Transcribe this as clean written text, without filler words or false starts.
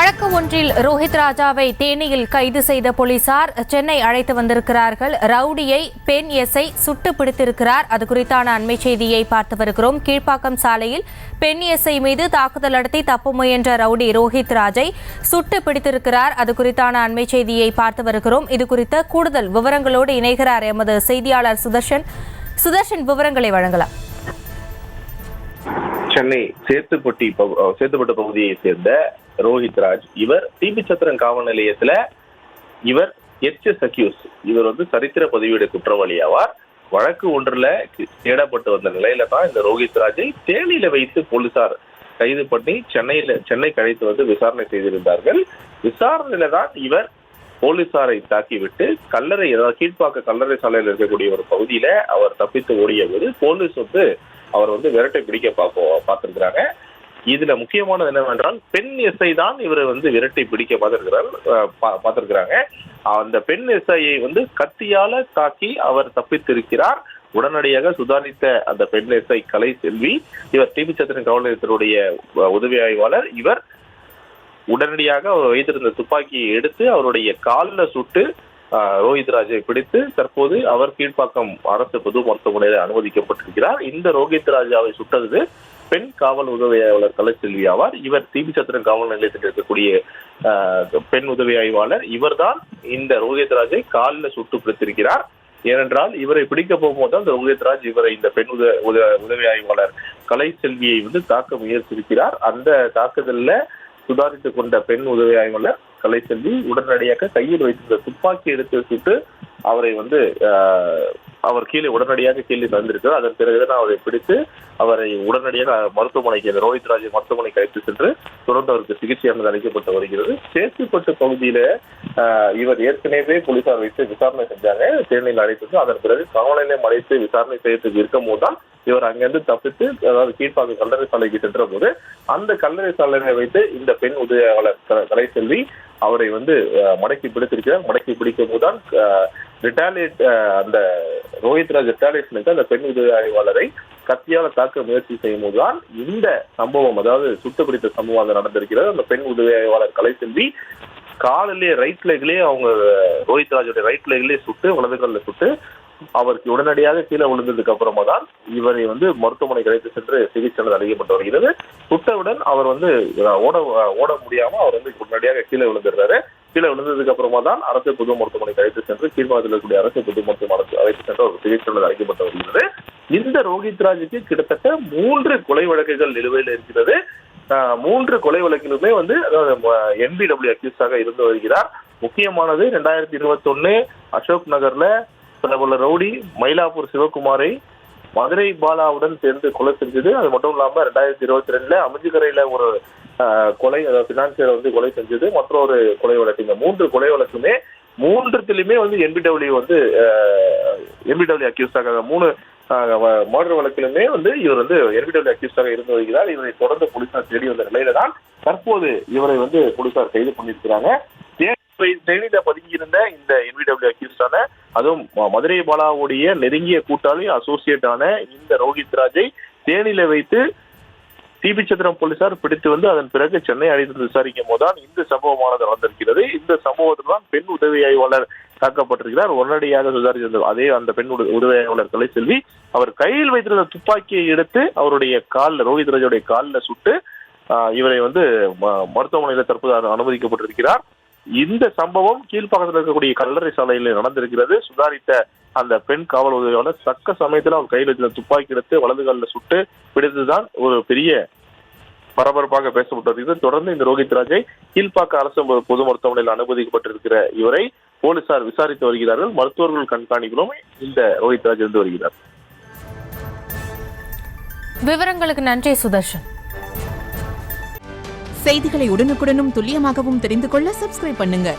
வழக்கு ஒன்றில் ரோஹித் ராஜாவை தேனியில் கைது செய்த போலீசார் சென்னை அழைத்து வந்திருக்கிறார்கள். ரவுடியை பெண் எஸ்ஐ சுட்டு பிடித்திருக்கிறார். அது குறித்தான அண்மை செய்தியை பார்த்து வருகிறோம். கீழ்ப்பாக்கம் சாலையில் பெண் எஸ்ஐ மீது தாக்குதல் நடத்தி தப்ப முயன்ற ரவுடி ரோஹித் ராஜை சுட்டு பிடித்திருக்கிறார். அது குறித்தான அண்மை செய்தியை பார்த்து வருகிறோம். இது குறித்த கூடுதல் விவரங்களோடு இணைகிறார் எமது செய்தியாளர் சுதர்ஷன். விவரங்களை வழங்கலாம். சென்னை சேத்துப்பட்டு பகுதியை சேர்ந்த ரோஹித் ராஜ் இவர் டிபி சத்திரன் காவல் நிலையத்துல இவர் இவர் சரித்திர பதிவேடு குற்றவாளி ஆவார். வழக்கு ஒன்றுல தேடப்பட்டு வந்த நிலையில தான் இந்த ரோஹித் ராஜை தேனியில வைத்து போலீசார் கைது பண்ணி சென்னைக்கு அழைத்து விசாரணை செய்திருந்தார்கள். விசாரணையில தான் இவர் போலீசாரை தாக்கிவிட்டு கீழ்ப்பாக்க கல்லறை சாலையில் இருக்கக்கூடிய ஒரு பகுதியில அவர் தப்பித்து ஓடிய போது போலீஸ் அவர் விரட்டை பிடிக்க பார்த்திருக்கிறாங்க. இதுல முக்கியமானது என்னவென்றால் பெண் எஸ்ஐ தான் இவரை விரட்டை பிடிக்க பார்த்திருக்கிறாங்க. அந்த பெண் எஸ்ஐயை கத்தியால தாக்கி அவர் தப்பித்திருக்கிறார். உடனடியாக சுதாரித்த அந்த பெண் எஸ்ஐ கலை செல்வி இவர் டிபி சத்திரன் காவல் நிலையத்தினுடைய உதவி ஆய்வாளர் இவர் உடனடியாக அவர் வைத்திருந்த துப்பாக்கியை எடுத்து அவருடைய காலில் சுட்டு ரோஹித் ராஜை பிடித்து தற்போது அவர் கீழ்ப்பாக்கம் அரசு பொது மருத்துவமனையில் அனுமதிக்கப்பட்டிருக்கிறார். இந்த ரோஹித் ராஜாவை சுட்டது பெண் காவல் உதவி ஆய்வாளர் கலைச்செல்வி ஆவார். இவர் டிபி சத்திரன் காவல் நிலையத்தில் இருக்கக்கூடிய பெண் உதவி ஆய்வாளர். இவர்தான் இந்த ரோஹித் ராஜை காலில் சுட்டு பிடித்திருக்கிறார். ஏனென்றால் இவரை பிடிக்க போகும்போது அந்த ரோஹித் ராஜ் இவரை இந்த பெண் உதவி ஆய்வாளர் கலைச்செல்வியை தாக்க முயற்சியிருக்கிறார். அந்த தாக்குதல்ல சுதாரித்துக் கொண்ட பெண் உதவி ஆய்வாளர் கலைச்செல்வி உடனடியாக கையில் வைத்திருந்த துப்பாக்கி எடுத்து சுட்டு அவரை அவர் உடனடியாக கீழே தந்திருக்கிறார். அதன் பிறகுதான் அவரை பிடித்து அவரை உடனடியாக மருத்துவமனைக்கு ரோஹித் ராஜ் மருத்துவமனைக்கு அழைத்து சென்று தொடர்ந்து அவருக்கு சிகிச்சையானது அளிக்கப்பட்டு வருகிறது. சேத்துப்பட்டு பகுதியில இவர் ஏற்கனவே போலீசார் வைத்து விசாரணை செஞ்சாங்க. தேனியில் அழைத்து அதன் பிறகு காவல் நிலையம் அழைத்து விசாரணை செய்யறதுக்கு இருக்கும் போதுதான் இவர் அங்கிருந்து தப்பித்து அதாவது கீழ்ப்பாக்க கல்லறை சாலைக்கு சென்ற போது அந்த கல்லறை சாலையை வைத்து இந்த பெண் உதவியாளர் கலைச்செல்வி அவரை மடக்கி பிடித்திருக்கிறார். மடக்கி பிடிக்கும் போதுதான் அந்த ரோஹித் ராஜ் ரிட்டாலியேஷனுக்கு அந்த பெண் உதவி ஆய்வாளரை கத்தியால தாக்க முயற்சி செய்யும் போதுதான் இந்த சம்பவம் அதாவது சுட்டு பிடித்த சம்பவம் நடந்திருக்கிறது. அந்த பெண் உதவி ஆய்வாளர் கலைச்செல்வி காலிலே ரைட் லெக்லேயே அவங்க ரோஹித் ராஜோட ரைட் லெக்லேயே சுட்டு வலது காலில் சுட்டு அவருக்கு உடனடியாக கீழே விழுந்ததுக்கு அப்புறமா தான் இவரை மருத்துவமனைக்கு அழைத்து சென்று சிகிச்சை அளிக்கப்பட்டு வருகிறது. சுட்டவுடன் அவர் ஓட முடியாம அவர் உடனடியாக கீழே விழுந்துடுறாரு. கீழே விழுந்ததுக்கு அப்புறமா தான் அரசு பொது மருத்துவமனைக்கு அழைத்து சென்று கீழ்ப்பாக்கத்தில் இருக்கக்கூடிய அரசு பொது மருத்துவமனை அழைத்து சென்று அவர் சிகிச்சை அளிக்கப்பட்டு வருகிறது. இந்த ரோஹித் ராஜுக்கு கிட்டத்தட்ட 3 கொலை வழக்குகள் நிலுவையில் இருக்கிறது. 3 கொலை வழக்கிலுமே NBW அக்யூஸ்டாக இருந்து வருகிறார். முக்கியமானது 2021 அசோக் நகர்ல பிரபல ரவுடி மயிலாப்பூர் சிவகுமாரை மதுரை பாலாவுடன் சேர்ந்து கொலை செஞ்சது. அது மட்டும் இல்லாம 2022 அமிஞ்சிக்கரையில ஒரு கொலை பினான்சியர் கொலை செஞ்சது மற்றொரு கொலை வழக்கு. இந்த 3 கொலை வழக்குமே 3த்திலுமே NBW அக்யூஸ்டாக 3 மர்டர் வழக்கிலுமே இவர் NBW அக்யூஸ்டாக இருந்து வருகிறார். இவரை தொடர்ந்து போலீசார் தேடி வந்த நிலையில தான் தற்போது இவரை போலீசார் கைது பண்ணியிருக்கிறாங்க. தேனியில பதுங்கியிருந்த இந்த NBW அக்யூஸ்டான அதுவும் மதுரை பாலாவுடைய நெருங்கிய கூட்டாளி அசோசியேட் ஆன இந்த ரோஹித் ராஜை தேனியில வைத்து டிபி சத்திரம் போலீசார் பிடித்து அதன் பிறகு சென்னை அழைத்து விசாரிக்கும் போதுதான் இந்த சம்பவமானது நடந்திருக்கிறது. இந்த சம்பவத்தில் தான் பெண் உதவி ஆய்வாளர் தாக்கப்பட்டிருக்கிறார். உடனடியாக சுதாரித்திருந்தார். அதே அந்த பெண் உதவி ஆய்வாளர் கலைச்செல்வி அவர் கையில் வைத்திருந்த துப்பாக்கியை எடுத்து அவருடைய ரோஹித் ராஜோடைய காலில் சுட்டு இவரை மருத்துவமனையில் தற்போது அனுமதிக்கப்பட்டிருக்கிறார். இந்த சம்பவம் கீழ்ப்பாக்கத்தில் இருக்கக்கூடிய கல்லறை சாலையில் நடந்திருக்கிறது. சுதாரித்த அந்த பெண் காவல் உதவியாளர் தக்க சமயத்தில் அவர் கையில் வச்சிருந்த துப்பாக்கி எடுத்து வலது காலில் சுட்டு பிடித்துதான் ஒரு பெரிய பரபரப்பாக பேசப்பட்டிருக்கிறது. தொடர்ந்து இந்த ரோஹித் ராஜை கீழ்ப்பாக்க அரசு பொது மருத்துவமனையில் அனுமதிக்கப்பட்டிருக்கிற இவரை போலீசார் விசாரித்து வருகிறார்கள். மருத்துவர்கள் கண்காணிகளும் இந்த ரோஹித் ராஜ் இருந்து வருகிறார். விவரங்களுக்கு நன்றி சுதர்ஷன். செய்திகளை உடனுக்குடனும் துல்லியமாகவும் தெரிந்து கொள்ள சப்ஸ்கிரைப் பண்ணுங்க.